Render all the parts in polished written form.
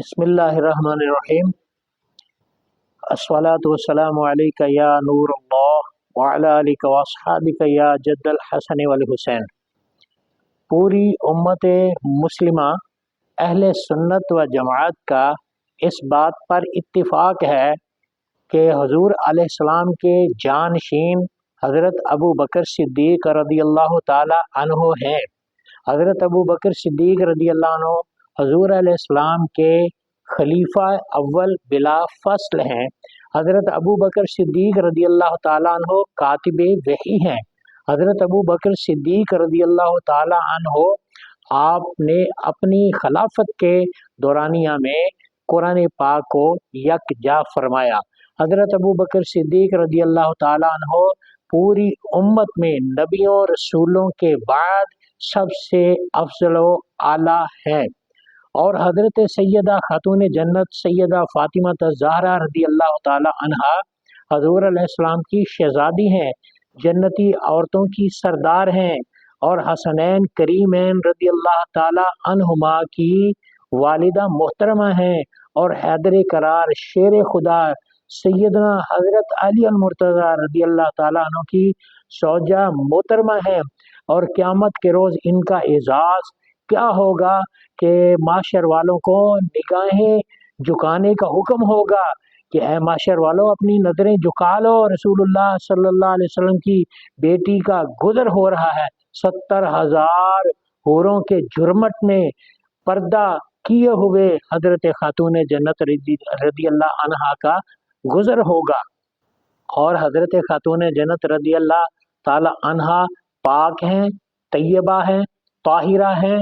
بسم اللہ الرحمن الرحیم۔ الصلاۃ والسلام علیک یا نور اللہ وعلی آلک واصحابک یا جد الحسن والحسین۔ پوری امت مسلمہ اہل سنت و جماعت کا اس بات پر اتفاق ہے کہ حضور علیہ السلام کے جانشین حضرت ابو بکر صدیق رضی اللہ تعالی عنہ ہیں۔ حضرت ابو بکر صدیق رضی اللہ عنہ حضور علیہ السلام کے خلیفہ اول بلا فصل ہیں۔ حضرت ابو بکر صدیق رضی اللہ تعالیٰ عنہ کاتب وحی ہیں۔ حضرت ابو بکر صدیق رضی اللہ تعالیٰ عنہ آپ نے اپنی خلافت کے دورانیہ میں قرآن پاک کو یکجا فرمایا۔ حضرت ابو بکر صدیق رضی اللہ تعالیٰ عنہ پوری امت میں نبیوں رسولوں کے بعد سب سے افضل و اعلیٰ ہیں، اور حضرت سیدہ خاتون جنت سیدہ فاطمہ الزہرا رضی اللہ تعالی عنہا حضور علیہ السلام کی شہزادی ہیں، جنتی عورتوں کی سردار ہیں، اور حسنین کریمین رضی اللہ تعالی عنہما کی والدہ محترمہ ہیں، اور حیدر قرار شیر خدا سیدنا حضرت علی المرتضی رضی اللہ تعالی عنہ کی زوجہ محترمہ ہیں، اور قیامت کے روز ان کا اعزاز کیا ہوگا کہ معاشر والوں کو نگاہیں جھکانے کا حکم ہوگا کہ اے معاشر والوں اپنی نظریں جھکا لو، رسول اللہ صلی اللہ علیہ وسلم کی بیٹی کا گزر ہو رہا ہے، 70,000 حوروں کے جرمٹ میں پردہ کیے ہوئے حضرت خاتون جنت رضی اللہ عنہا کا گزر ہوگا، اور حضرت خاتون جنت رضی اللہ تعالی عنہا پاک ہیں، طیبہ ہیں، طاہرہ ہیں،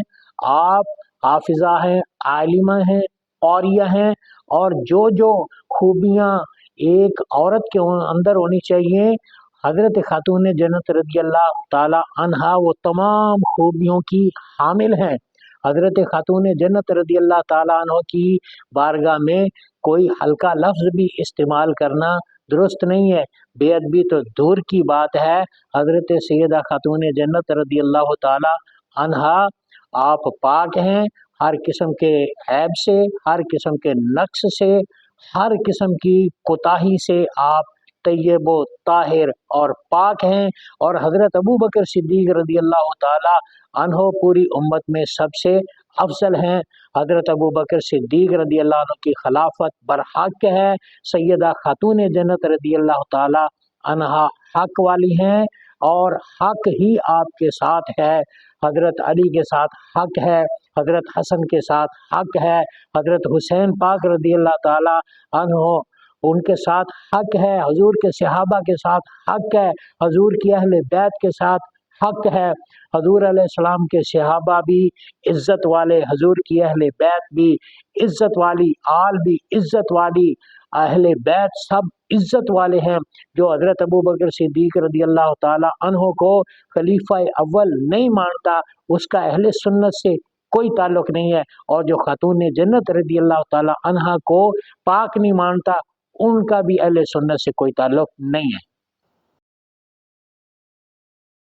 آپ حافظہ ہیں، عالمہ ہیں، قاریہ ہیں، اور جو خوبیاں ایک عورت کے اندر ہونی چاہیے حضرت خاتون جنت رضی اللہ تعالی عنہا وہ تمام خوبیوں کی حامل ہیں۔ حضرت خاتون جنت رضی اللہ تعالی عنہ کی بارگاہ میں کوئی ہلکا لفظ بھی استعمال کرنا درست نہیں ہے، بے ادبی تو دور کی بات ہے۔ حضرت سیدہ خاتون جنت رضی اللہ تعالی عنہا آپ پاک ہیں، ہر قسم کے عیب سے، ہر قسم کے نقص سے، ہر قسم کی کوتاہی سے آپ طیب و طاہر اور پاک ہیں، اور حضرت ابو بکر صدیق رضی اللہ تعالی عنہ پوری امت میں سب سے افضل ہیں۔ حضرت ابو بکر صدیق رضی اللہ عنہ کی خلافت برحق ہے، سیدہ خاتون جنت رضی اللہ تعالی عنہا حق والی ہیں، اور حق ہی آپ کے ساتھ ہے، حضرت علی کے ساتھ حق ہے، حضرت حسن کے ساتھ حق ہے، حضرت حسین پاک رضی اللہ تعالی عنہ ان کے ساتھ حق ہے، حضور کے صحابہ کے ساتھ حق ہے، حضور کی اہل بیت کے ساتھ حق ہے، حضور علیہ السلام کے صحابہ بھی عزت والے، حضور کی اہل بیت بھی عزت والی، آل بھی عزت والی، اہل بیت سب عزت والے ہیں۔ جو حضرت ابو بکر صدیق رضی اللہ تعالی عنہ کو خلیفہ اول نہیں مانتا اس کا اہل سنت سے کوئی تعلق نہیں ہے، اور جو خاتون جنت رضی اللہ تعالی عنہا کو پاک نہیں مانتا ان کا بھی اہل سنت سے کوئی تعلق نہیں ہے۔